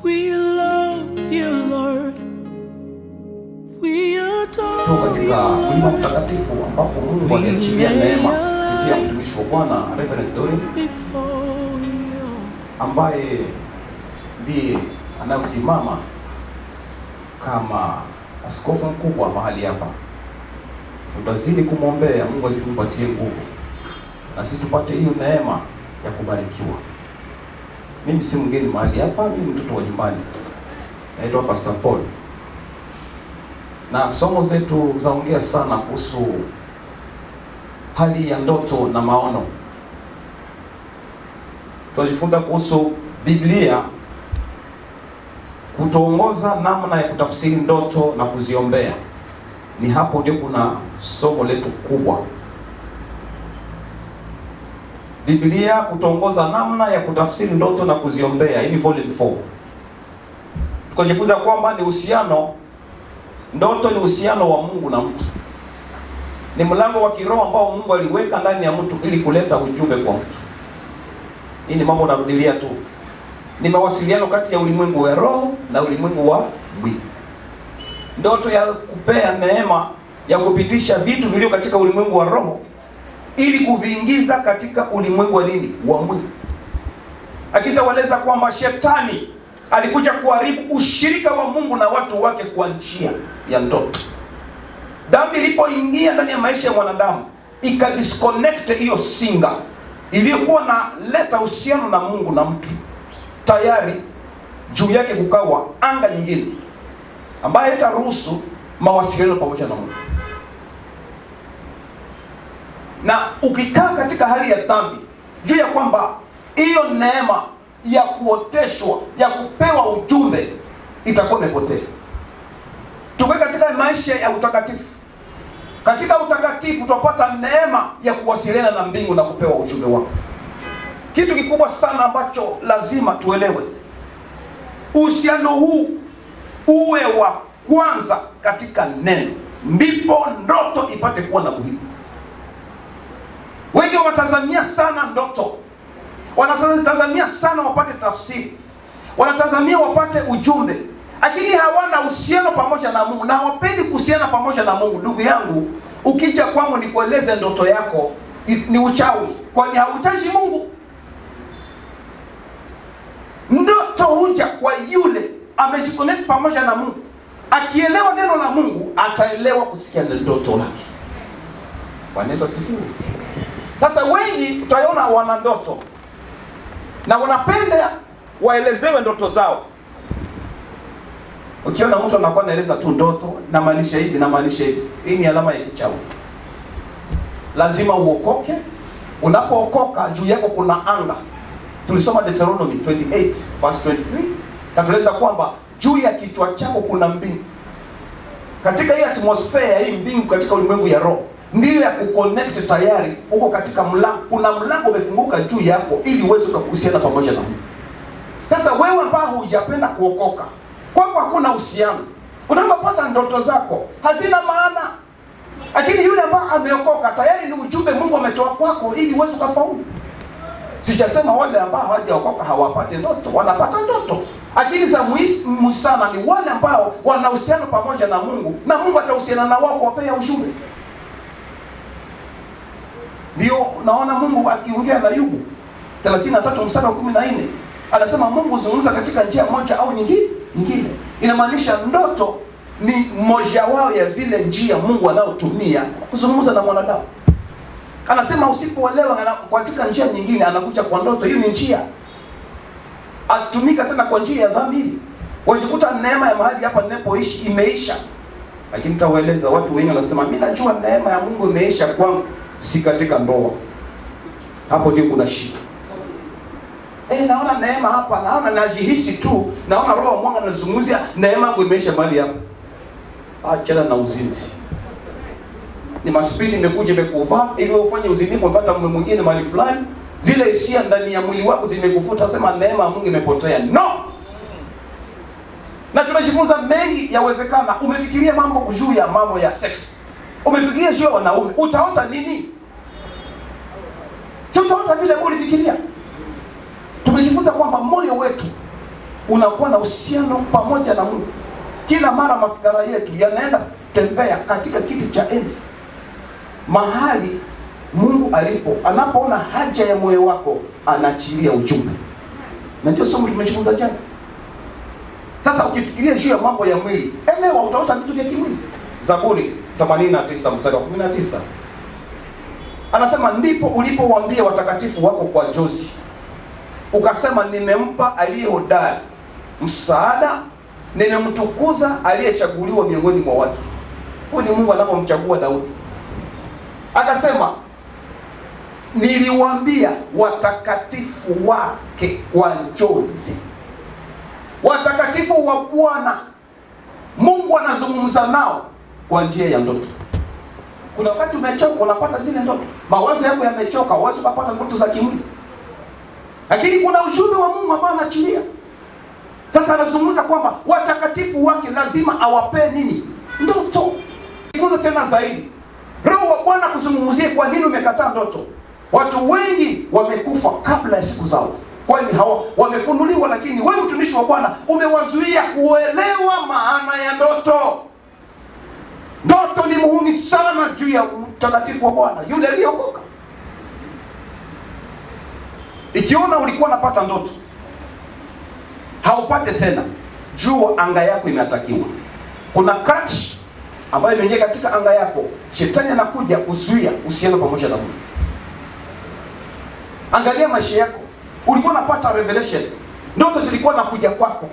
We love you, Lord. We adore you. Katika wimbo mtakatifu ambapo Mungu aliachilia neema kupitia mtumishi wa Bwana Reverend Dorin, ambaye ndiye anayosimama kama askofu mkubwa mahali hapa. Tutazidi kumwombea Mungu azidi kumpatie nguvu na sisi tupate hiyo neema ya kubarikiwa. Mimi si mgeni mahali hapa, mimi mtoto wa nyumbani. Naitwa Pastor Paul. Na somo zetu zaongea sana kuhusu hali ya ndoto na maono. Tunajifunza kuhusu Biblia kutuongoza namna ya kutafsiri ndoto na kuziombea. Ni hapo ndio kuna somo letu kubwa. Biblia kutuongoza namna ya kutafsiri ndoto na kuziombea. Hii ni volume 4. Tukajifunza kwamba ni uhusiano, ndoto ni uhusiano wa Mungu na mtu. Ni mlango wa kiroho ambao Mungu aliweka ndani ya mtu ili kuleta ujumbe kwa mtu. Hii ni mambo narudilia tu. Ni mawasiliano kati ya ulimwengu wa roho na ulimwengu wa mwili. Ndoto ya kupea neema ya kupitisha vitu vilivyo katika ulimwengu wa roho ili kuviingiza katika ulimwengu wa nini? Wa mwili. Akitawaeleza kwamba shetani alikuja kuharibu ushirika wa Mungu na watu wake kwa njia ya ndoto. Dhambi ilipoingia ndani ya maisha ya mwanadamu, ikadisconnect hiyo singa iliyokuwa na leta uhusiano na Mungu na mtu. Tayari juu yake kukawa anga nyingine ambayo itaruhusu mawasiliano pamoja na Mungu. Na ukikaa katika hali ya dhambi, juu ya kwamba hiyo neema ya kuoteshwa, ya kupewa ujumbe itakuwa imepotea. Tuko katika maisha ya utakatifu. Katika utakatifu tutapata neema ya kuwasiliana na mbingu na kupewa ujumbe wako. Kitu kikubwa sana ambacho lazima tuelewe, uhusiano huu uwe wa kwanza katika neno, ndipo ndoto ipate kuwa na muhimu. Wengi wanatazamia sana ndoto, wanatazamia sana wapate tafsiri, wanatazamia wapate ujumbe, lakini hawana uhusiano pamoja na Mungu na hawapendi kuhusiana pamoja na Mungu. Ndugu yangu, ukija kwangu nikueleze ndoto yako ni uchawi, kwani hauhitaji Mungu. Ndoto huja kwa yule amejiconnect pamoja na Mungu. Akielewa neno la Mungu, ataelewa kusikia ndoto lake. Bwana Yesu asifiwe. Sasa wengi utaona wana ndoto na wanapenda waelezewe ndoto zao. Ukiona mtu anakuwa anaeleza tu ndoto na maanisha hivi na maanisha hivi, hii ni alama ya kichawi. Lazima uokoke. Unapookoka juu yako kuna anga. Tulisoma Deuteronomy 28 verse 23. Tatueleza kwamba juu ya kichwa chako kuna mbingu. Katika hii atmosphere ya hii mbingu katika ulimwengu ya roho, ndio ya kuconnect tayari uko katika mlango. Kuna mlango umefunguka juu yako ili uweze kuhusiana pamoja na Mungu. Sasa wewe ambao hujapenda kuokoka, kwako hakuna uhusiano. Unapopata ndoto zako hazina maana. Lakini yule ambaye ameokoka tayari ni ujumbe Mungu ametoa kwako ili uweze kufaulu. Sijasema wale ambao hawajaokoka hawapati ndoto, wanapata ndoto. Lakini za muhimu sana ni wale ambao wana uhusiano pamoja na Mungu na Mungu atahusiana na wao kuwapea ujumbe. Ndio naona Mungu akiongea na Ayubu 33 mstari wa 14, anasema Mungu huzungumza katika njia moja au nyingine. Inamaanisha ndoto ni moja wao ya zile njia Mungu anayotumia kuzungumza na mwanadamu. Anasema usipoelewa katika njia nyingine, anakuja kwa ndoto. Hiyo ni njia. Atumika tena kwa njia ya dhambi. Wajikuta neema ya mahali hapa ninapoishi imeisha. Lakini tawaeleza watu wengi wanasema mimi najua neema ya Mungu imeisha kwangu, si katika ndoa. Hapo ndio kuna shida. Naona neema hapa, naona najihisi tu, naona roho Mungu anazungumzia neema yangu imeisha mahali hapa. Achana na uzinzi. Ni maspiti imekuja imekuvaa ili ufanye uzinifu, mpaka mume mwingine mahali fulani. Zile hisia ndani ya mwili wako zimekufuta, sema neema ya Mungu imepotea. No! Na tunajifunza mengi yawezekana. Umefikiria mambo juu ya mambo ya sex. Umefikiria juu ya wanaume. Utaota nini? Sio utaota vile ulifikiria. Tumejifunza kwamba moyo wetu unakuwa na uhusiano pamoja na Mungu. Kila mara mafikara yetu yanaenda tembea katika kiti cha enzi, mahali Mungu alipo. Anapoona haja ya moyo wako, anaachilia ujumbe. Na ndio somo tumejifunza jana. Sasa ukifikiria juu ya mambo ya mwili, elewa utaota vitu vya kimwili. Zaburi 89 mstari wa 19. Anasema, ndipo ulipowaambia watakatifu wako kwa jozi, ukasema, nimempa aliye hodari msaada, nimemtukuza aliyechaguliwa miongoni mwa watu. Huyu ni Mungu anapomchagua Daudi. Akasema, niliwaambia watakatifu wake kwa njozi. Watakatifu wa Bwana, Mungu anazungumza nao kwa njia ya ndoto. Kuna wakati umechoka, unapata zile ndoto. Mawazo yako yamechoka, uweze kupata ndoto za kimwili. Lakini kuna ujumbe wa Mungu ambao anaachilia. Sasa anazungumza kwamba watakatifu wake lazima awapee nini? Ndoto. Jifunze tena zaidi. Roho wa Bwana kuzungumzie kwa nini umekataa ndoto. Watu wengi wamekufa kabla ya siku zao, kwani hawa wamefunuliwa, lakini wewe mtumishi wa Bwana umewazuia kuelewa maana ya ndoto. Ndoto ni muhimu sana juu ya mtakatifu wa Bwana, yule aliyeokoka. Ikiona ulikuwa unapata ndoto, haupate tena, jua anga yako imeatakiwa. Kuna kati ambayo imeingia katika anga yako. Shetani anakuja kuzuia usiende pamoja na Mungu. Angalia maisha yako. Ulikuwa unapata revelation, ndoto zilikuwa nakuja kwako,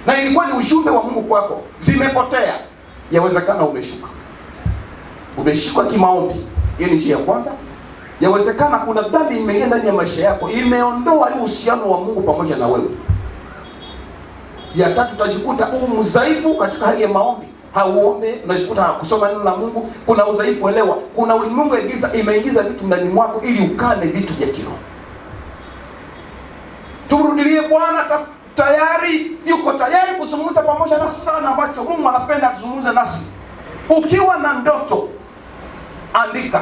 na ilikuwa ni ujumbe wa Mungu kwako, zimepotea. Yawezekana umeshikwa kimaombi. Hiyo ni njia ya kwanza. Yawezekana kuna dhambi imeingia ndani ya maisha yako, imeondoa ile uhusiano wa Mungu pamoja na wewe. Ya tatu, utajikuta mdhaifu katika hali ya maombi. Hauombe, unajikuta kusoma neno la Mungu. Kuna udhaifu, elewa. Kuna ulimwengu ya giza imeingiza vitu ndani mwako ili ukane vitu vya kiroho. Tumrudilie Bwana, tayari yuko tayari kuzungumza pamoja nasi sana, ambacho Mungu anapenda kuzungumza nasi. Ukiwa na ndoto, andika.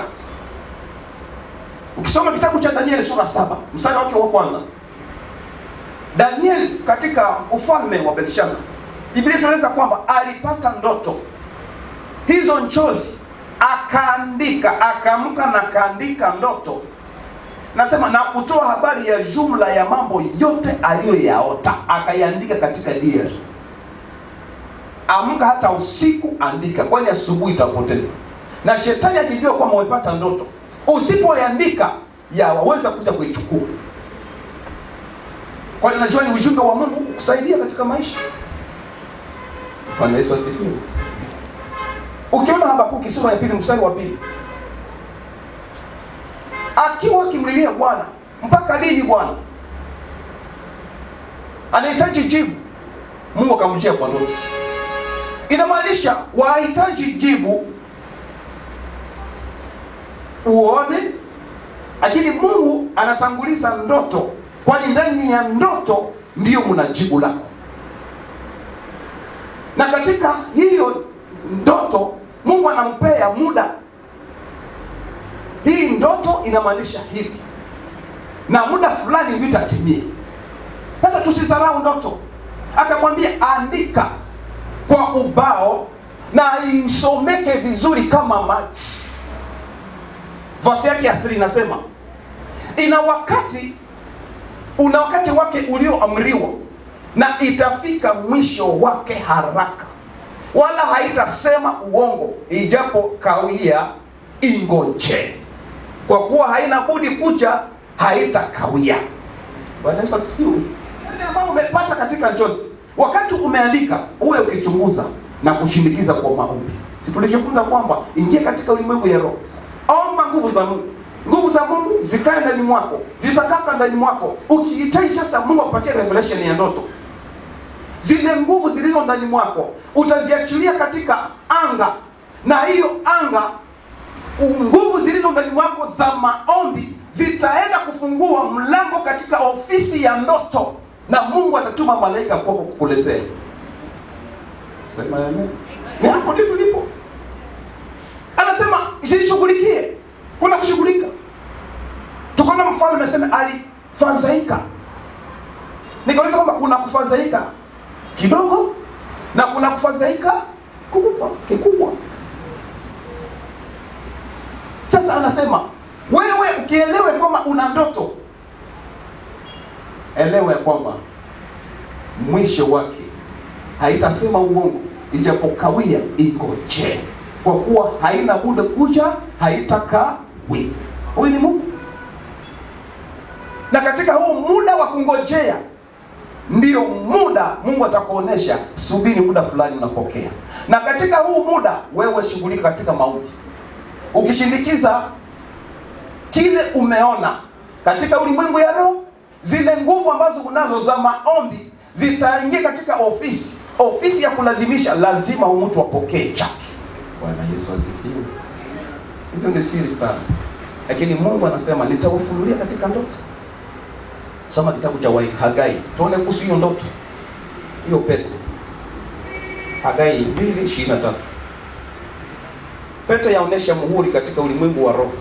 Ukisoma kitabu cha Danieli sura 7 mstari wake wa kwanza. Danieli katika ufalme wa Belshaza, Biblia inaeleza kwamba alipata ndoto hizo njozi, akaandika, akaamka na akaandika ndoto. Nasema na kutoa habari ya jumla ya mambo yote aliyoyaota, akaiandika katika diary. Amka hata usiku, andika, kwani asubuhi itapoteza. Na shetani akijua kwamba umepata ndoto, usipoiandika yaweza kuja kuichukua. Kwa nini? Najua ni ujumbe wa Mungu kusaidia katika maisha. Bwana Yesu asifiwe. Ukiona Habakuki sura ya 2 mstari wa 2, akiwa akimlilia Bwana, mpaka lini Bwana? Anahitaji jibu. Mungu akamjia kwa ndoto. Inamaanisha wahitaji jibu uone, lakini Mungu anatanguliza ndoto, kwani ndani ya ndoto ndiyo mna jibu lako. Na katika hiyo ndoto Mungu anampea muda. Hii ndoto inamaanisha hivi, na muda fulani ndio itatimia. Sasa tusisarau ndoto. Akamwambia andika kwa ubao na isomeke vizuri kama maji. Verse yake ya 3 inasema, una wakati wake ulioamriwa, na itafika mwisho wake haraka, wala haitasema uongo, ijapo kawia ingoje, kwa kuwa haina budi kuja, haitakawia. Bwana Yesu asifiwe. Yale ambayo umepata katika njozi, wakati umeandika, uwe ukichunguza na kushindikiza kwa maombi. Si tulijifunza kwamba ingia katika ulimwengu ya roho, omba nguvu za Mungu. Nguvu za Mungu zikae ndani mwako, zitakaa ndani mwako. Ukihitaji sasa Mungu akupatie revelation ya ndoto, zile nguvu zilizo ndani mwako utaziachilia katika anga, na hiyo anga, nguvu zilizo ndani mwako za maombi zitaenda kufungua mlango katika ofisi ya ndoto, na Mungu atatuma malaika kwako kukuletea. Sema amen. Ni hapo ndio tulipo. Anasema jishughulikie. Kuna kushughulika. Tukona mfalme anasema alifadhaika. Nikauliza kwamba kuna kufadhaika kidogo na kuna kufadhaika kikubwa. Sasa anasema wewe ukielewe kwamba una ndoto, elewa ya kwamba mwisho wake haitasema uongo, ijapokawia ingoje, kwa kuwa haina budi kuja, haitakawi. Huyu ni Mungu, na katika huu muda wa kungojea ndio muda Mungu atakuonesha, subiri muda fulani unapokea. Na katika huu muda wewe shughulika katika maombi. Ukishindikiza kile umeona katika ulimwengu ya roho, zile nguvu ambazo unazo za maombi zitaingia katika ofisi ya kulazimisha. Lazima mtu apokee chake. Bwana Yesu asifiwe. Hizo ni siri sana, lakini Mungu anasema nitawafunulia katika ndoto. Soma kitabu cha Hagai, tuone kuhusu hiyo ndoto, hiyo pete. Hagai 2:23. Pete yaonesha muhuri katika ulimwengu wa roho.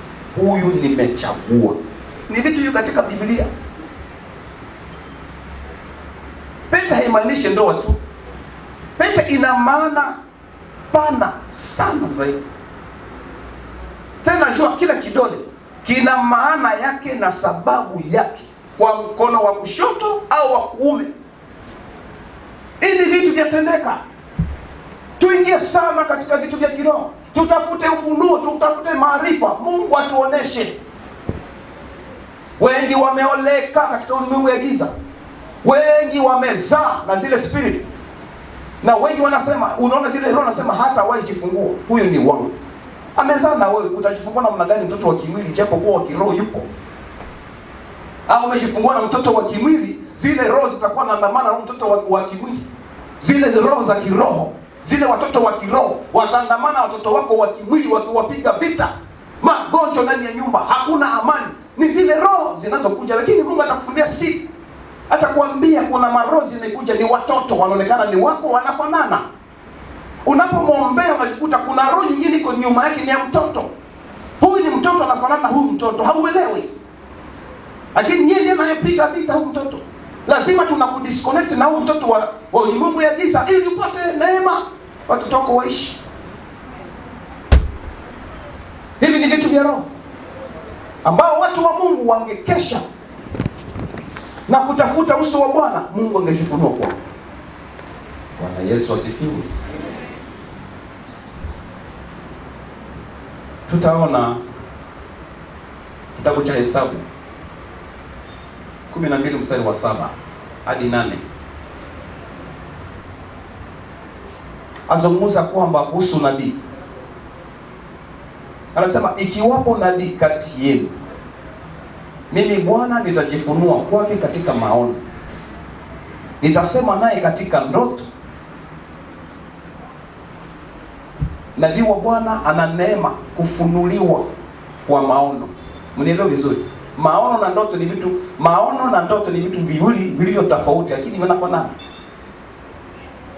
Huyu nimechagua. Ni vitu hivi katika Biblia. Pete haimaanishi ndoa tu. Pete ina maana pana sana zaidi. Tena jua kila kidole kina maana yake na sababu yake, kwa mkono wa kushoto au wa kuume. Hivi vitu vyatendeka. Tuingie sana katika vitu vya kiroho. Tutafute ufunuo, tutafute maarifa. Mungu atuoneshe. Wengi wameoleka katika ulimwengu ya giza. Wengi wamezaa na zile spirit. Na wengi wanasema, unaona zile roho nasema hata wajifungua. Huyo ni wangu. Amezaa na wewe, utajifungua namna gani mtoto wa kimwili japo kwa kiroho yupo? Au umejifungua na mtoto wa kimwili, zile roho zitakuwa na andamana na mtoto wa kimwili. Zile roho za kiroho, zile watoto wa kiroho wataandamana watoto wako wa kimwili, wakiwapiga vita. Magonjwa ndani ya nyumba, hakuna amani. Ni zile roho zinazokuja, lakini Mungu atakufunulia siri. Atakwambia kuna maroho zimekuja, ni watoto wanaonekana ni wako, wanafanana. Unapomwombea unajikuta kuna roho nyingine iko nyuma yake, ni ya mtoto. Huyu ni mtoto anafanana na huyu mtoto, hauelewi. Lakini yeye ndiye anayepiga vita huyu mtoto. Lazima tunakudisconnect na huyu mtoto wa ulimwengu ya giza ili upate neema, watoto wako waishi. Hivi ni vitu vya roho ambao watu wa Mungu wangekesha na kutafuta uso wa Bwana, Mungu angejifunua kwao. Bwana Yesu asifiwe. Tutaona kitabu cha Hesabu 12 mstari wa 7 hadi 8. Azungumza kwamba kuhusu nabii. Anasema ikiwapo nabii kati yenu, mimi Bwana nitajifunua kwake katika maono. Nitasema naye katika ndoto. Nabii wa Bwana ana neema kufunuliwa kwa maono. Mnielewe vizuri. Maono na ndoto ni vitu viwili vilivyo tofauti, lakini vinafanana.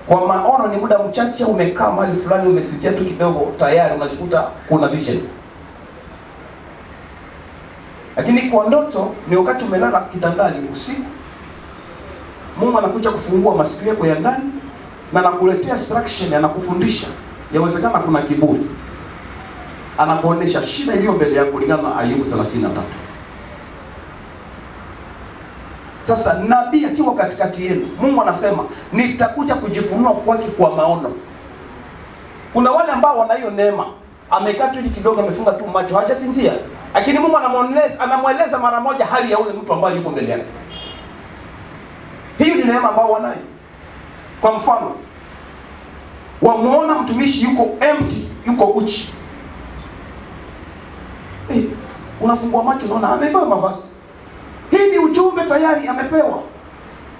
Kwa maono ni muda mchache umekaa mahali fulani, umesitia tu kidogo, tayari unajikuta kuna vision. Lakini kwa ndoto ni wakati umelala kitandani usiku, Mungu anakuja kufungua masikio yako ya ndani na anakuletea instruction, anakufundisha. Yawezekana kuna kiburi, anakuonesha shida iliyo mbele yako kulingana na Ayubu 33. Sasa nabii akiwa katikati yenu, Mungu anasema nitakuja kujifunua kwake kwa maono. Kuna wale ambao wana hiyo neema, amekaa tu hivi kidogo, amefunga tu macho, hajasinzia, lakini Mungu anamueleza mara moja hali ya ule mtu ambaye yuko mbele yake. Hiyo ni neema ambao wanayo. Kwa mfano, wamuona mtumishi yuko empty, yuko uchi. Unafungua macho unaona amevaa mavazi. Hii ni ujumbe tayari amepewa.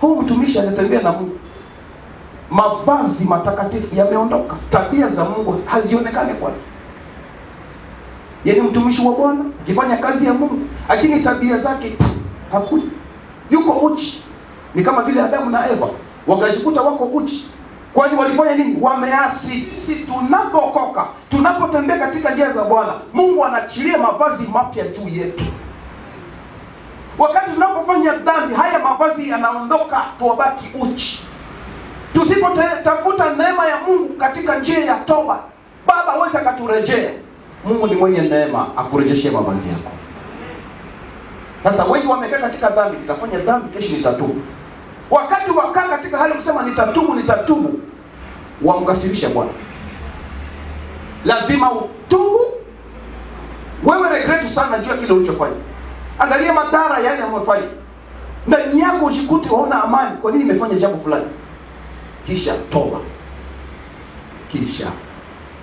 Huyu mtumishi anatembea na Mungu. Mavazi matakatifu yameondoka. Tabia za Mungu hazionekane kwake. Yeye ni mtumishi wa Bwana, akifanya kazi ya Mungu, lakini tabia zake hakuna. Yuko uchi. Ni kama vile Adamu na Eva wakajikuta wako uchi. Kwani walifanya nini? Wameasi. Sisi tunapookoka, tunapotembea katika njia za Bwana, Mungu anaachilia mavazi mapya juu yetu. Wakati tunapofanya dhambi, haya mavazi yanaondoka, tuwabaki uchi. Tusipotafuta neema ya Mungu katika njia ya toba, Baba hawezi akaturejea. Mungu ni mwenye neema, akurejeshe mavazi yako. Sasa wengi wamekaa katika dhambi, nitafanya dhambi, kesho nitatubu. Wakati wakaa katika hali kusema nitatubu, wamkasirisha Bwana. Lazima utubu. Wewe regret sana juu ya kile ulichofanya. Angalia madhara yale umefanya. Ndani yako ujikute waona amani, kwa nini nimefanya jambo fulani? Kisha toba. Kisha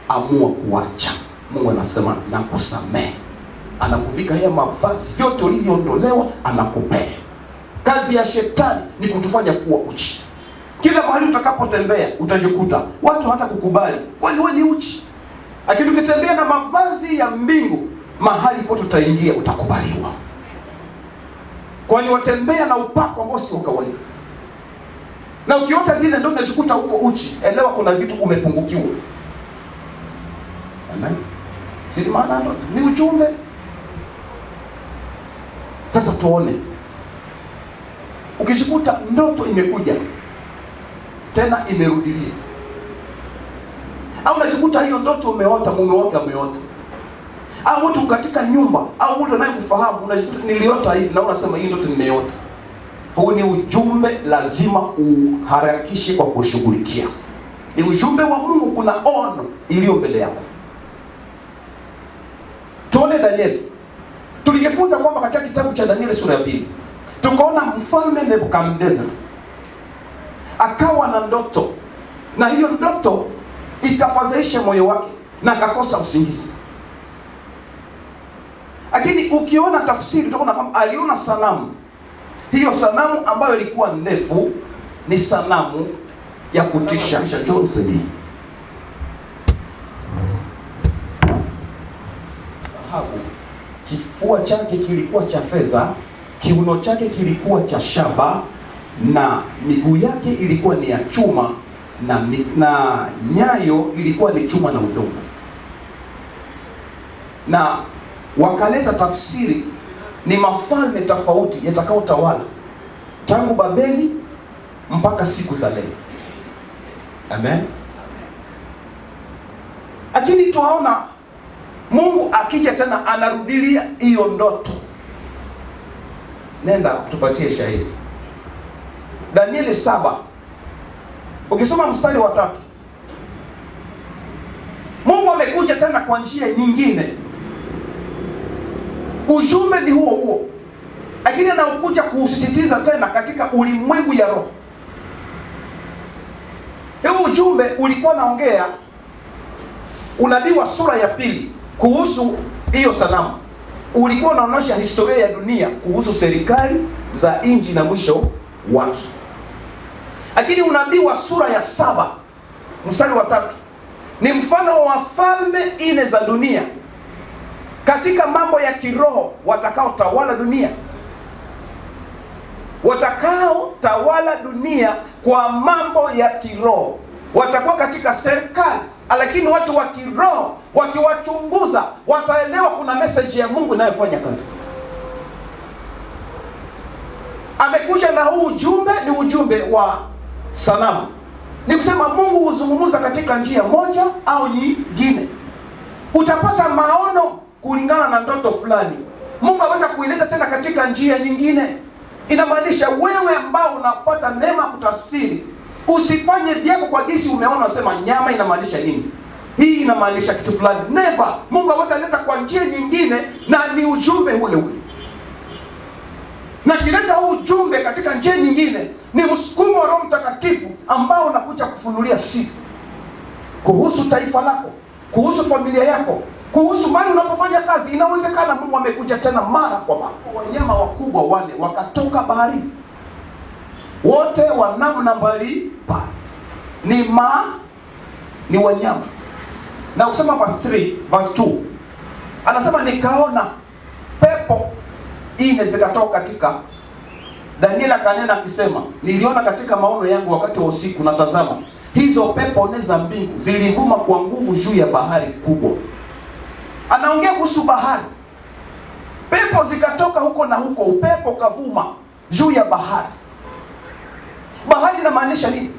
amua kuacha. Mungu anasema nakusamehe. Anakuvika haya mavazi yote ulivyoondolewa, anakupea. Kazi ya shetani ni kutufanya kuwa uchi. Kila mahali utakapotembea utajikuta watu hata kukubali, kwani wewe ni uchi. Lakini ukitembea na mavazi ya mbingu, mahali pote utaingia utakubaliwa. Kwani watembea na upako ambao si kawaida. Na ukiota zile ndio unajikuta huko uchi, elewa kuna vitu umepungukiwa. Amen. Si maana ni ujumbe. Sasa tuone. Ukishikuta ndoto imekuja tena imerudilia, au unashikuta hiyo ndoto umeota, mume wake ameota, au mtu katika nyumba, au mtu anayekufahamu unashikuta niliota hivi, na unasema hii ndoto nimeota. Huu ni ujumbe, lazima uharakishe kwa kushughulikia. Ni ujumbe wa Mungu, kuna ono iliyo mbele yako. Tuone Danieli. Tulijifunza kwamba katika kitabu cha Danieli sura ya 2 tukaona mfalme Nebukadnezar akawa na ndoto, na hiyo ndoto ikafadhaisha moyo wake na akakosa usingizi. Lakini ukiona tafsiri utaona kwamba aliona sanamu. Hiyo sanamu ambayo ilikuwa ndefu ni sanamu ya kutisha. Johnson, kifua chake kilikuwa cha fedha, kiuno chake kilikuwa cha shaba, na miguu yake ilikuwa ni ya chuma, na nyayo ilikuwa ni chuma na udongo. Na wakaleta tafsiri ni mafalme tofauti yatakaotawala tangu Babeli mpaka siku za leo. Amen. Lakini tunaona Mungu akija tena anarudilia hiyo ndoto. Nenda kutupatie shahidi. Danieli 7. Ukisoma mstari wa 3. Mungu amekuja tena kwa njia nyingine. Ujumbe ni huo huo, lakini anakuja kusisitiza tena katika ulimwengu ya roho. Huu ujumbe ulikuwa naongea unabii wa sura ya 2 kuhusu hiyo sanamu. Ulikuwa unaonyesha historia ya dunia kuhusu serikali za nchi na mwisho wake. Lakini unabii wa sura ya 7 mstari wa 3 ni mfano wa falme 4 za dunia katika mambo ya kiroho watakaotawala dunia. Watakaotawala dunia kwa mambo ya kiroho watakuwa katika serikali, lakini watu wa kiroho wakiwachunguza wataelewa kuna message ya Mungu inayofanya kazi. Amekuja na huu ujumbe, ni ujumbe wa sanamu. Ni kusema Mungu huzungumza katika njia moja au nyingine. Utapata maono kulingana na ndoto fulani, Mungu aweza kuileta tena katika njia nyingine. Inamaanisha wewe ambao unapata neema kutafsiri, usifanye vyako kwa jinsi umeona, usema nyama inamaanisha nini, hii inamaanisha kitu fulani. Never. Mungu aweza leta kwa njia nyingine na ni ujumbe ule ule. Na kileta huu ujumbe katika njia nyingine ni msukumo wa Roho Mtakatifu ambao unakuja kufunulia siri kuhusu taifa lako, kuhusu familia yako, kuhusu mahali unapofanya kazi. Inawezekana Mungu amekuja tena mara kwa mara. Wanyama wakubwa 4 wakatoka baharini, wote wa namna mbali ni wanyama. Na kusema verse 2 anasema nikaona pepo 4 zikatoka katika. Danieli akanena akisema, niliona katika maono yangu wakati wa usiku, na tazama hizo pepo 4 za mbingu zilivuma kwa nguvu juu ya bahari kubwa. Anaongea kuhusu bahari. pepo zikatoka huko na huko, upepo kavuma juu ya bahari. Bahari inamaanisha nini?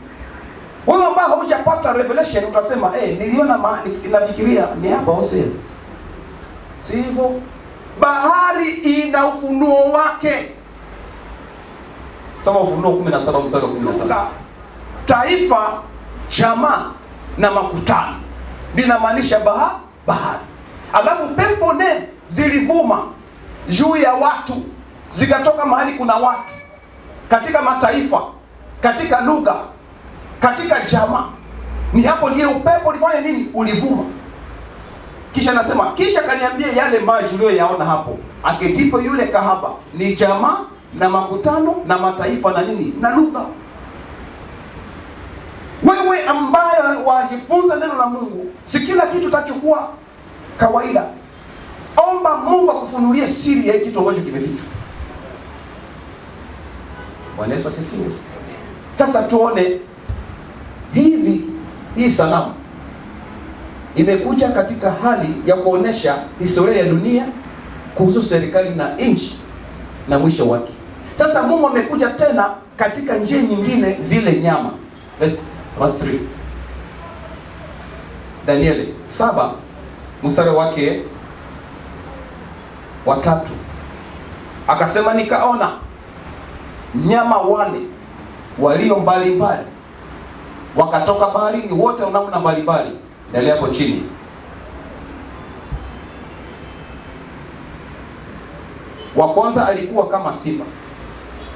Wewe ambao hujapata revelation utasema niliona nafikiria ni hapa Hosea. Si hivyo. Bahari ina ufunuo wake. Soma Ufunuo 17 mstari wa 15. Taifa, jamaa na makutano linamaanisha bahari. Alafu pepo zilivuma juu ya watu, zikatoka mahali kuna watu, katika mataifa, katika lugha, katika jamaa. Ni hapo ndiye upepo ulifanya nini? Ulivuma. Kisha nasema, kisha kaniambia yale maji uliyoyaona hapo, aketipo yule kahaba, ni jamaa na makutano na mataifa na nini? Na lugha. Wewe ambaye wajifunza neno la Mungu, si kila kitu utachukua kawaida. Omba Mungu akufunulie siri ya kitu ambacho kimefichwa. Bwana Yesu asifiwe. Sasa tuone hii sanamu imekuja katika hali ya kuonesha historia ya dunia kuhusu serikali na nchi na mwisho wake. Sasa Mungu amekuja tena katika njia nyingine, zile nyama. Verse 3. Danieli 7 mstari wake wa 3. Akasema, nikaona nyama wale walio mbalimbali wakatoka baharini, wote namna mbalimbali. Endelea hapo chini. Wa kwanza alikuwa kama simba,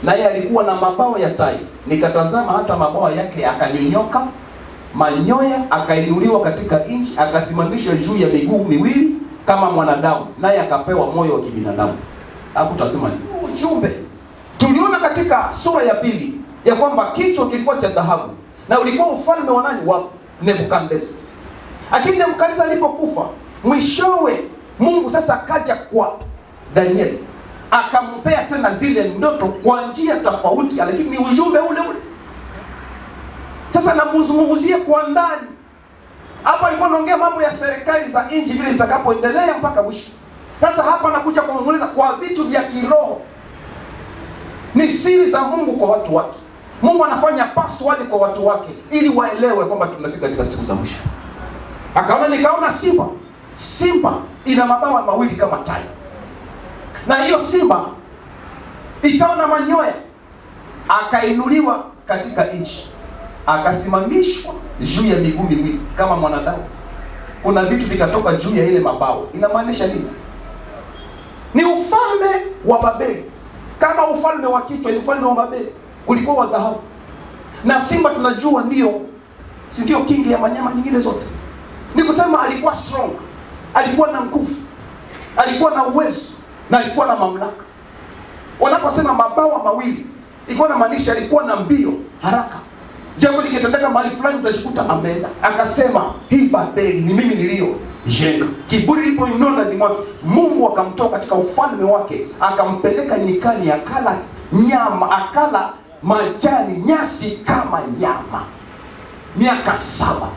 naye alikuwa na mabawa ya tai. Nikatazama hata mabawa yake akanyonyoka, manyoya akainuliwa katika nchi, akasimamishwa juu ya miguu miwili kama mwanadamu, naye akapewa moyo wa kibinadamu. Hapo tutasema ni ujumbe. Tuliona katika sura ya 2 ya kwamba kichwa kilikuwa cha dhahabu na ulikuwa ufalme wa nani? Wa Nebukadneza. Lakini Nebukadneza alipokufa, mwishowe Mungu sasa akaja kwa Danieli, akampea tena zile ndoto kwa njia tofauti, lakini ni ujumbe ule ule. Sasa namzungumzie kwa ndani. Hapa alikuwa anaongea mambo ya serikali za nchi vile zitakapoendelea mpaka mwisho. Sasa hapa anakuja kumuuliza kwa vitu vya kiroho. Ni siri za Mungu kwa watu wake. Mungu anafanya password kwa watu wake ili waelewe kwamba tunafika katika siku za mwisho. Nikaona simba. Simba ina mabawa mawili kama tai. Na hiyo simba ikawa na manyoya, akainuliwa katika nchi, akasimamishwa juu ya miguu miwili kama mwanadamu. Kuna vitu vikatoka juu ya ile mabawa. Inamaanisha nini? Ni ufalme wa Babeli. Kama ufalme wa kichwa ni ufalme wa Babeli, kulikuwa wa dhahabu. Na simba tunajua si ndio king ya wanyama nyingine zote. Ni kusema alikuwa strong, alikuwa na nguvu, alikuwa na uwezo na alikuwa na mamlaka. Wanaposema mabawa mawili, ilikuwa inamaanisha alikuwa na mbio, haraka. Jambo likitendeka mahali fulani utajikuta ameenda. Akasema, hii Babeli ni mimi niliyojenga. Kiburi lipoinona ndani mwake, Mungu akamtoa katika ufalme wake, akampeleka nyikani, akala nyama, akala majani, nyasi kama nyama. Miaka 7.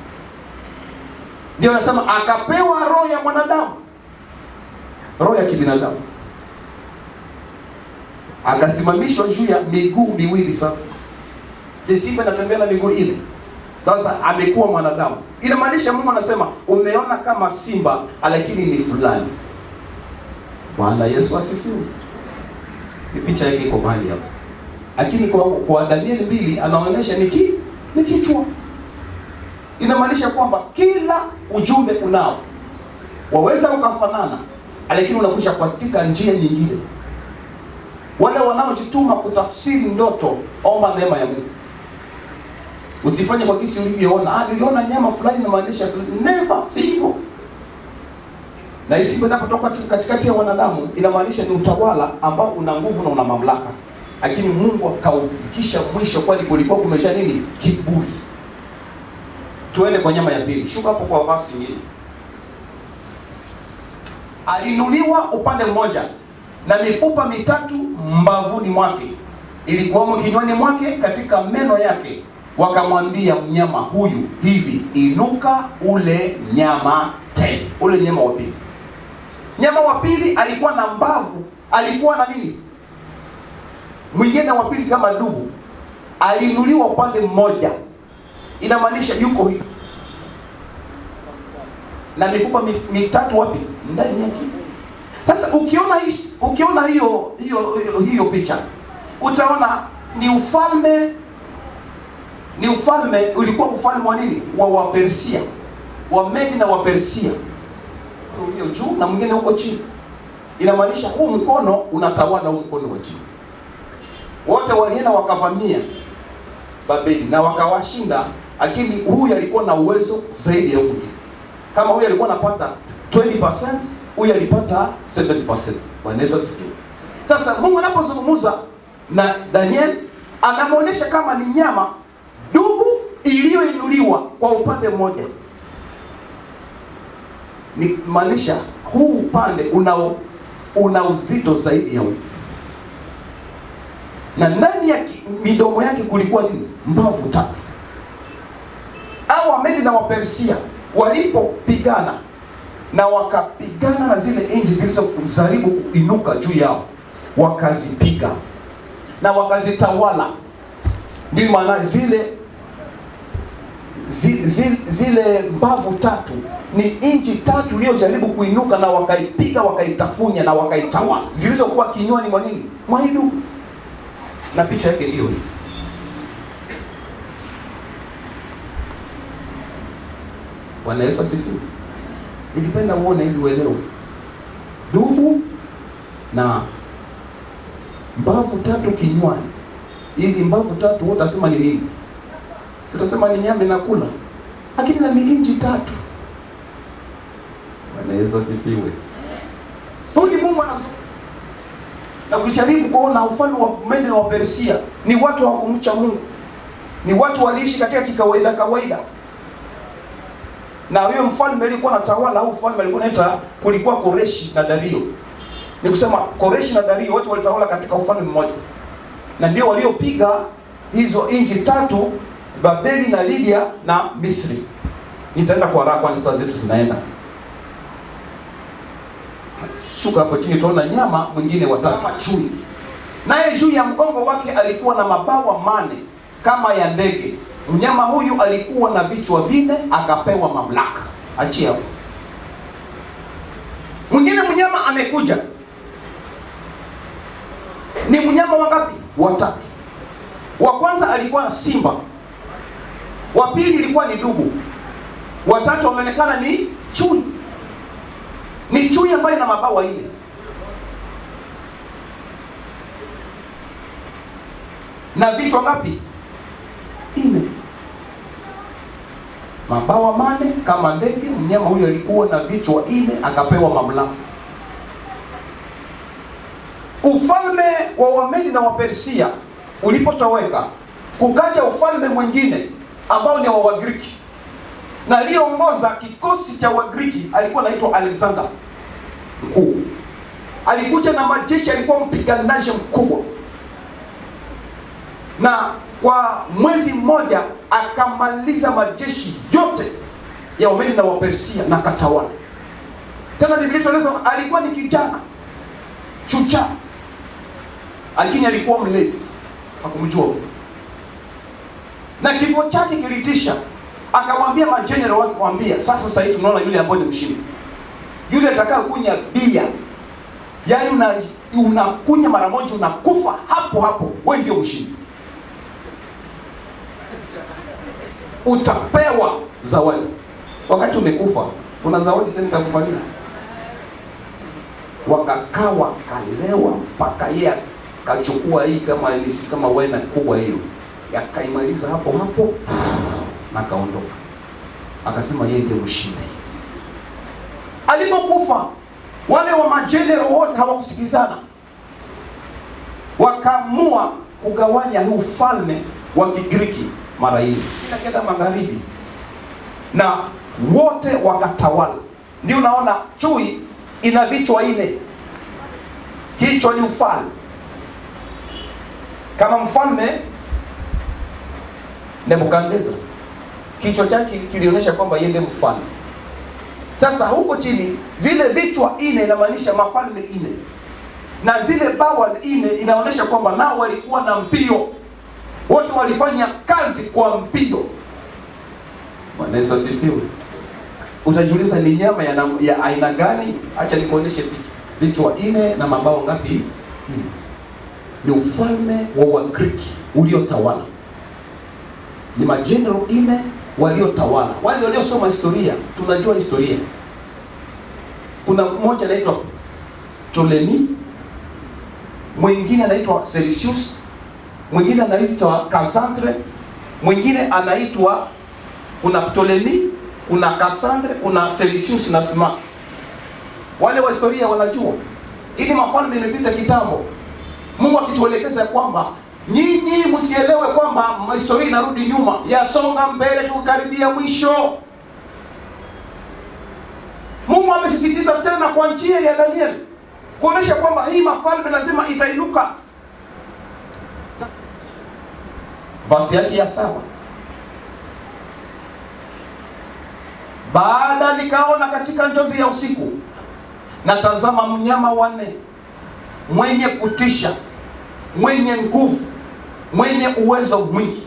Ndio anasema akapewa roho ya mwanadamu, roho ya kibinadamu, akasimamishwa juu ya miguu miwili. Sasa simba inatembea na miguu ile, sasa amekuwa mwanadamu. Inamaanisha Mungu anasema umeona kama simba, lakini ni fulani. Bwana Yesu asifiwe. Ni picha yake iko mahali hapo. Lakini kwa Danieli 2 anaonyesha ni kichwa. Inamaanisha kwamba kila ujumbe unao, waweza ukafanana, lakini unakuja katika njia nyingine. Wale wanaojituma kutafsiri ndoto, omba neema ya Mungu. Usifanye kwa kisi ulivyoona. Niliona nyama fulani inamaanisha never, si hivyo. Na isipo inapotoka katikati ya wanadamu, inamaanisha ni utawala ambao una nguvu na una mamlaka. Lakini Mungu akaufikisha mwisho, kwani kulikuwa kumesha nini? Kiburi. Tuende kwa nyama ya 2. Shuka hapo kwa verse nyingine. Aliinuliwa upande mmoja na mifupa mitatu mbavuni mwake, ilikuwamo kinywani mwake, katika meno yake. Wakamwambia mnyama huyu hivi, inuka ule nyama tena. Ule nyama wa 2. Mnyama wa pili alikuwa na mbavu, alikuwa na nini? Mwingine wa pili kama dubu aliinuliwa upande mmoja, inamaanisha yuko hivi na mifupa mitatu wapi? Ndani yake. Sasa ukiona hiyo picha utaona ni ufalme ulikuwa ufalme wa nini? Wa Wapersia, Wamedi na Wapersia, ulio juu na mwingine huko chini. Inamaanisha huu mkono unatawala huu mkono wa chini. Wote walienda wakavamia Babeli na wakawashinda, lakini huyu alikuwa na uwezo zaidi ya huyu. Kama huyu alikuwa anapata 20%, huyu alipata 70%. Bwana Yesu asifiwe. Sasa Mungu anapozungumza na Daniel, anamuonesha kama ni nyama dubu iliyoinuliwa kwa upande mmoja. Ni maanisha huu upande una uzito zaidi ya huu. Na ndani ya midomo yake kulikuwa nini? Mbavu tatu. Hao Wamedi na Wapersia walipopigana na wakapigana na zile nchi zilizojaribu kuinuka juu yao, wakazipiga na wakazitawala. Ndio maana zile mbavu tatu ni nchi tatu iliyojaribu kuinuka na wakaipiga, wakaitafunya na wakaitawala, zilizokuwa kinywani mwa nini? Mwa dubu. Na picha yake hiyo hii. Bwana Yesu asifiwe. Nilipenda uone ili uelewe. Dubu na mbavu tatu kinywani. Hizi mbavu tatu wote utasema ni nini? Sitasema ni nyama inakula. Lakini na ni inchi tatu. Bwana Yesu asifiwe. Sudi Mungu anazungumza. Na kujaribu kuona ufalme wa Medi na wa Persia ni watu hawakumcha Mungu. Ni watu waliishi katika kawaida. Na huyo mfalme alikuwa anatawala, au mfalme alikuwa anaita, kulikuwa Koreshi na Dario. Ni kusema Koreshi na Dario wote walitawala katika ufalme mmoja. Na ndio waliopiga hizo nchi tatu, Babeli na Lydia na Misri. Nitaenda kwa haraka kwani saa zetu zinaenda. Shuka hapo chini tuona nyama mwingine watatu, chui. Naye juu ya mgongo wake alikuwa na mabawa mane kama ya ndege. Mnyama huyu alikuwa na vichwa vine, akapewa mamlaka. Achia hapo. Mwingine mnyama amekuja. Ni mnyama wangapi? Watatu. Wa kwanza alikuwa simba. Wa pili ilikuwa ni dubu. Watatu wameonekana ni chui. Ni chui ambaye na mabawa ile. Na vichwa ngapi? 4. Mabawa mane kama ndege. Mnyama huyo alikuwa na vichwa 4, akapewa mamlaka. Ufalme wa Wamedi na Wapersia ulipotoweka, kukaja ufalme mwingine ambao ni wa Wagiriki. Na aliongoza kikosi cha Wagiriki alikuwa anaitwa Alexander Mkuu. Alikuja na majeshi, alikuwa mpiganaji mkubwa. Na kwa mwezi mmoja akamaliza majeshi yote ya Wamedi na Wapersia na katawala. Tena Biblia inasema alikuwa ni kijana shujaa, lakini alikuwa mlevi, hakumjua. Na kifo chake kilitisha. Akamwambia majenerali wake, kwambia sasa hivi tunaona yule ambaye ni mshindi. Yule atakao kunya bia, yaani unakunya mara moja unakufa hapo, wewe ndio mshindi. Utapewa zawadi. Wakati umekufa, kuna zawadi tena nitakufanyia. Wakakawa kalewa mpaka yeye akachukua hii kama wena kubwa hiyo. Yakaimaliza hapo na kaondoka. Akasema yeye ndiye mshindi. Alipokufa, wale wa majenerali wote hawakusikizana. Wakaamua kugawanya huu ufalme wa Kigiriki mara hii. Kila kenda magharibi. Na wote wakatawala. Ndio unaona chui ina vichwa 4. Kichwa ni ufalme. Kama mfalme Nebukadneza, kichwa chake kilionyesha kwamba yeye ndiye mfalme. Sasa huko chini vile vichwa 4 inamaanisha mafalme 4, na zile bawa 4 inaonyesha kwamba nao walikuwa na mbio, wote walifanya kazi kwa mbio. Bwana Yesu asifiwe. Utajiuliza ni nyama ya aina gani? Acha nikuonyeshe picha. Vichwa 4 na mabawa ngapi? 4. Ni ufalme wa Wagiriki uliotawala. Ni majenerali 4 waliotawala. Wale waliosoma historia, tunajua historia. Kuna mmoja anaitwa Ptolemy, mwingine anaitwa Celsius, mwingine anaitwa Cassandre, mwingine anaitwa, kuna Ptolemy, kuna Cassandre, kuna Celsius na Smax. Wale wa historia wanajua. Ili mafalme imepita kitambo. Mungu akituelekeza kwamba nyinyi msielewe kwamba historia inarudi nyuma, yasonga mbele, tukaribia mwisho. Mungu amesisitiza tena kwa njia ya Daniel kuonesha kwamba hii mafalme lazima itainuka. Verse yake ya 7. Baada nikaona katika njozi ya usiku, na tazama mnyama 4 mwenye kutisha, mwenye nguvu, mwenye uwezo mwingi,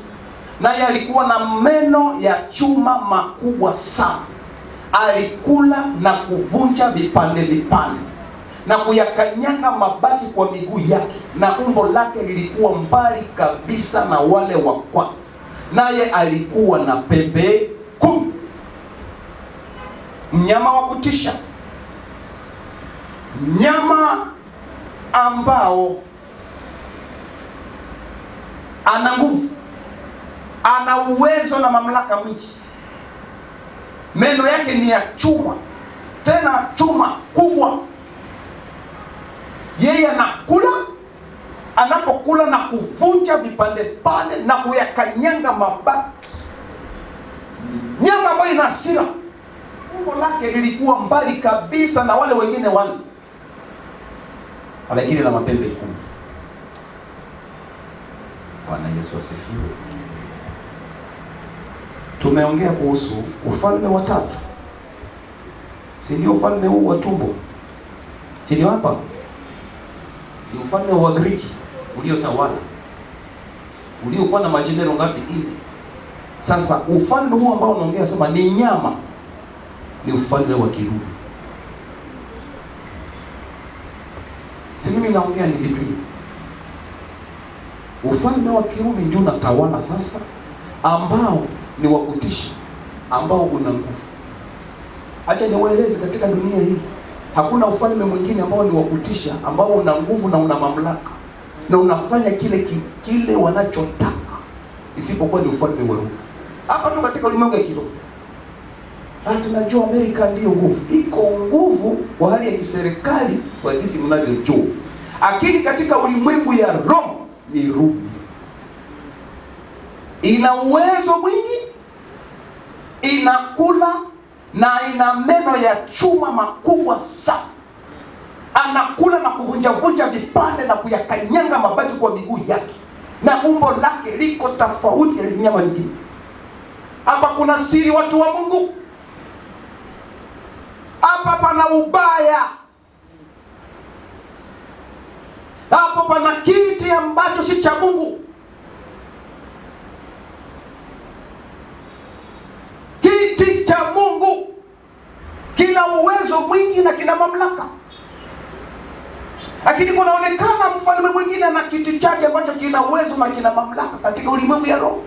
naye alikuwa na meno ya chuma makubwa sana. Alikula na kuvunja vipande vipande na kuyakanyanga mabaki kwa miguu yake, na umbo lake lilikuwa mbali kabisa na wale wa kwanza, naye alikuwa na pembe 10. Mnyama wa kutisha, mnyama ambao ana nguvu, ana uwezo na mamlaka mwingi. Meno yake ni ya chuma, tena chuma kubwa. Yeye anakula, anapokula na kuvunja vipande vipande na kuyakanyanga mabaki. Nyama ambayo ina hasira. Umbo lake lilikuwa mbali kabisa na wale wengine 4, lakini na mapembe 10. Bwana Yesu asifiwe. Tumeongea kuhusu ufalme wa 3. Si ndio ufalme huu wa tumbo? Chini hapa ni ufalme wa Wagiriki uliotawala, uliokuwa na majenerali ngapi? 4. Sasa ufalme huu ambao unaongea sema ni nyama, ni ufalme wa Kirumi. Si mimi naongea, ni Biblia. Ufalme wa Kirumi ndio unatawala sasa, ambao ni wa kutisha, ambao una nguvu. Acha niwaeleze, katika dunia hii hakuna ufalme mwingine ambao ni wa kutisha, ambao una nguvu na una mamlaka na unafanya kile wanachotaka, isipokuwa ni ufalme wa Rumi. Hapa tu katika ulimwengu wa kiroho. Tunajua Amerika ndio nguvu. Iko nguvu kwa hali ya kiserikali kwa jinsi mnavyojua. Lakini katika ulimwengu ya roho ni Rumi. Ina uwezo mwingi, inakula na ina meno ya chuma makubwa sana. Anakula na kuvunja vipande na kuyakanyanga mabaki kwa miguu yake, na umbo lake liko tofauti na nyama nyingine. Hapa kuna siri, watu wa Mungu. Hapa pana ubaya. Hapa pana kiti ambacho si cha Mungu. Kiti cha Mungu kina uwezo mwingi na kina mamlaka. Lakini kunaonekana mfalme mwingine na kiti chake ambacho kina uwezo na kina mamlaka katika ulimwengu ya roho.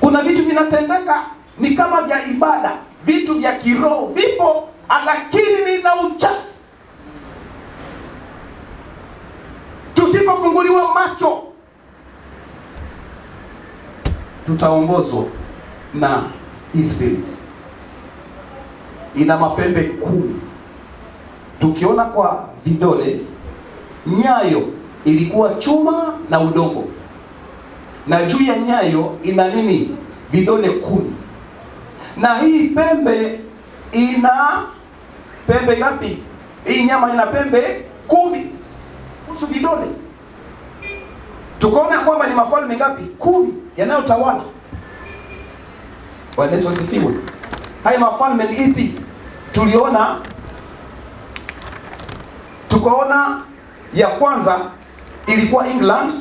Kuna vitu vinatendeka ni kama vya ibada, vitu vya kiroho vipo, lakini ni na uchafu. Tusipofunguliwa macho, tutaongozwa na hii spirit. Ina mapembe 10. Tukiona kwa vidole, nyayo ilikuwa chuma na udongo, na juu ya nyayo ina nini? Vidole 10. Na hii pembe ina pembe ngapi? Hii nyama ina pembe 10 kuhusu vidole. Tukaona kwamba ni mafalme ngapi? 10 yanayotawala. Bwana Yesu asifiwe. Haya mafalme ni ipi? Tukaona ya kwanza ilikuwa England,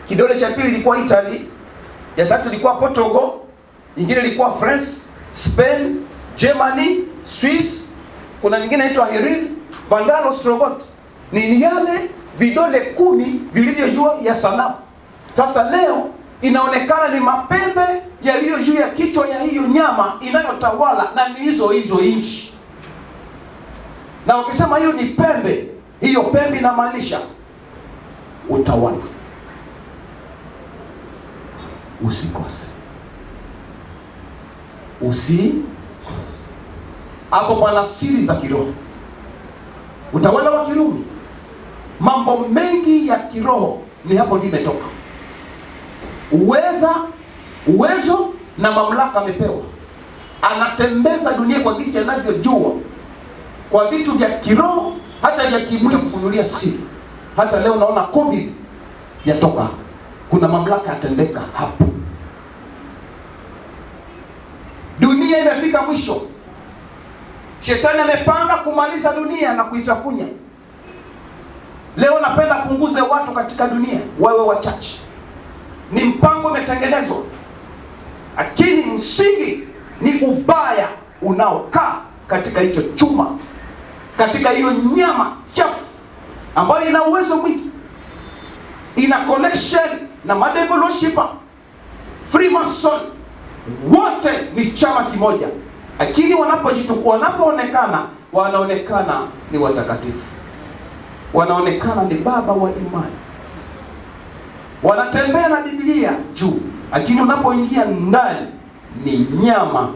kidole cha pili ilikuwa Italy, ya tatu ilikuwa Portugal, nyingine ilikuwa France, Spain, Germany, Swiss, kuna nyingine inaitwa Heril, Vandal, Ostrogoth. Ni yale vidole 10 vilivyo juu ya sanamu. Sasa leo inaonekana ni mapembe yaliyo juu ya kichwa ya hiyo nyama inayotawala, na ni hizo nchi. Na ukisema hiyo ni pembe, hiyo pembe inamaanisha utawala. Usikose. Hapo pana siri za kiroho. Utawala wa Kirumi, mambo mengi ya kiroho ni hapo ndio imetoka. Uwezo na mamlaka amepewa. Anatembeza dunia kwa jinsi anavyojua, kwa vitu vya kiroho hata vya kimwili, kufunulia siri. Hata leo naona COVID yatoka, kuna mamlaka yatendeka hapo. Dunia imefika mwisho. Shetani amepanga kumaliza dunia na kuitafunya. Leo napenda punguze watu katika dunia, wawe wachache. Ni mpango umetengenezwa, lakini msingi ni ubaya unaokaa katika hicho chuma, katika hiyo nyama chafu ambayo ina uwezo mwingi, ina connection na madevil worshiper, Freemason, wote ni chama kimoja. Lakini wanapoonekana, wanaonekana ni watakatifu, wanaonekana ni baba wa imani, wanatembea na Biblia juu, lakini unapoingia ndani ni nyama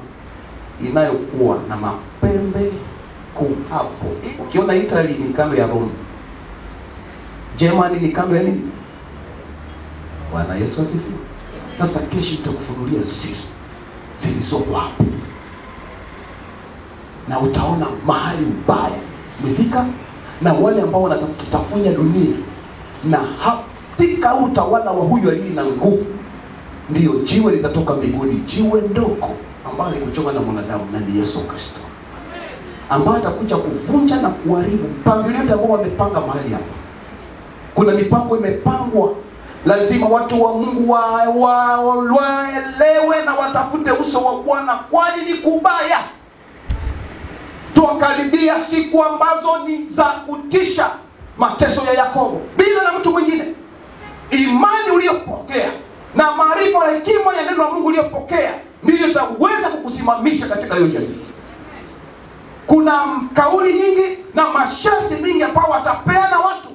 inayokuwa na mapembe hapo. Ukiona Italy ni kando ya Rome, Germany ni kando ya nini? Bwana Yesu asifiwe. Sasa kesho nitakufunulia siri zilizopo hapo, na utaona mahali ubaya umefika, na wale ambao wanatafunya dunia, na katika utawala wa huyu aliye na nguvu, ndiyo jiwe litatoka mbinguni, jiwe ndogo ambalo likuchonga na mwanadamu, na ni Yesu Kristo, ambaye atakuja kuvunja na kuharibu mpangilio wote ambao wamepanga mahali hapa. Kuna mipango imepangwa, lazima watu wa Mungu waelewe na watafute uso wa Bwana, kwani ni kubaya. Tuwakaribia siku ambazo ni za kutisha. Mateso ya Yakobo bila na mtu mwingine, imani uliyopokea na maarifa na hekima ya neno la Mungu uliyopokea ndiyo itaweza kukusimamisha katika hiyo jamii. Kuna kauli nyingi na masharti mingi ambao watapeana watu.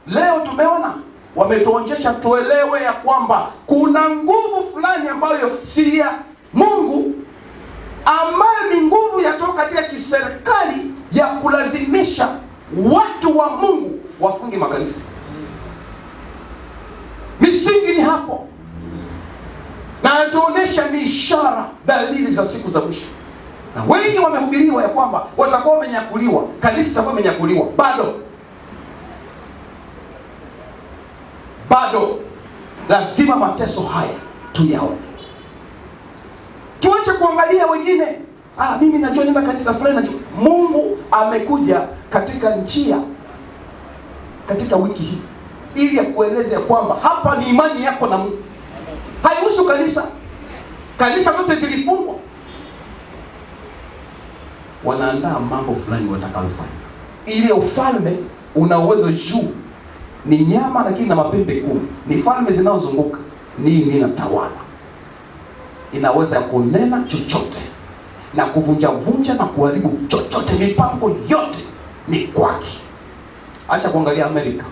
Leo tumeona wametuonyesha tuelewe ya kwamba kuna nguvu fulani ambayo si ya Mungu, ambayo ni nguvu yatoka katika kiserikali ya kulazimisha watu wa Mungu wafunge makanisa. Misingi ni hapo, na tuonesha ni ishara, dalili za siku za mwisho. Na wengi wamehubiriwa ya kwamba watakuwa wamenyakuliwa, kanisa litakuwa limenyakuliwa. Bado lazima mateso haya tuyaone. Tuache kuangalia wengine, mimi najua nina kanisa fulani najua. Mungu amekuja katika njia katika wiki hii ili ya kueleza kwamba hapa ni imani yako na Mungu. Haihusu kanisa. Kanisa zote zilifungwa. Wanaandaa mambo fulani watakayofanya. Ile ufalme una uwezo juu, ni nyama lakini na mapembe 10. Ni falme zinazozunguka, ni inatawala. Inaweza kunena chochote na kuvunja na kuharibu chochote. Mipango yote ni kwake. Acha kuangalia Amerika,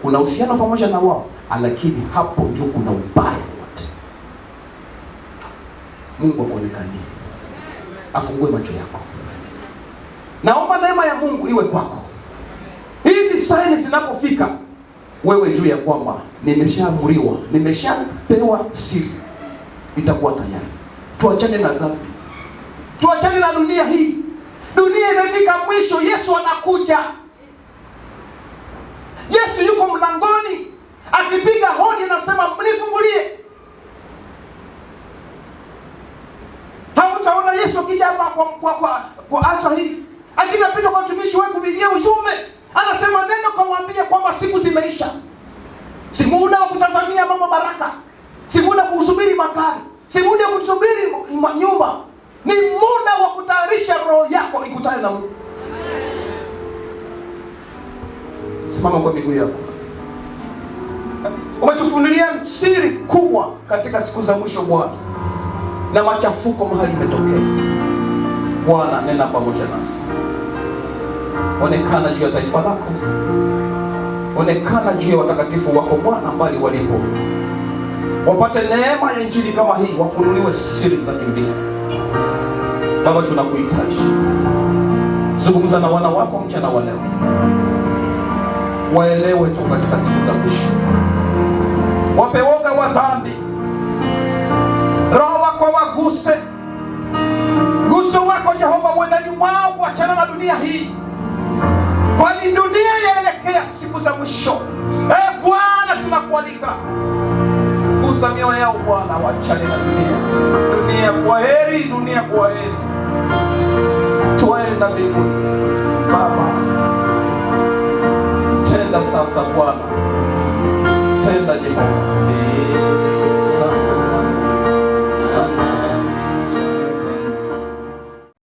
kuna uhusiano pamoja na wao, lakini hapo ndio kuna ubaya wote. Mungu akuonekanie, afungue macho yako. Naomba neema ya Mungu iwe kwako. Hizi saini zinapofika, wewe juu ya kwamba nimeshaamuriwa, nimeshapewa siri, itakuwa tayari. Tuachane na dhambi, tuachane na dunia hii. Dunia imefika mwisho. Yesu anakuja. Yesu yuko mlangoni akipiga hodi, anasema mnifungulie. Hautaona Yesu akija hapa kwa altar hii, akija pita kwa mtumishi wetu kupigia ujumbe, anasema neno kumwambia kwamba siku zimeisha. Si muda wa kutazamia mambo baraka. Si muda kusubiri magari. Si muda kusubiri nyumba. Ni muda wa kutayarisha roho yako ikutane na Mungu. Simama kwa miguu yako. Umetufunulia siri kubwa katika siku za mwisho Bwana. Na machafuko mahali imetokea. Bwana, nena pamoja nasi. Onekana juu ya taifa lako. Onekana juu ya watakatifu wako Bwana mbali walipo. Wapate neema ya injili kama hii, wafunuliwe siri za kimbingu. Baba, tunakuhitaji. Zungumza na wana wako mchana wa leo. Waelewe tu katika siku za mwisho. Wape woga wa dhambi. Roho wako waguse. Guso wako Jehova uendani mwao kuachana na dunia hii. Kwani dunia yaelekea siku za mwisho. Bwana, tunakualika. Gusa mioyo yao Bwana, waachane na dunia. Dunia kwa heri, dunia kwa heri. Tuende mbinguni. Baba, tenda sasa Bwana. Tenda Jehova.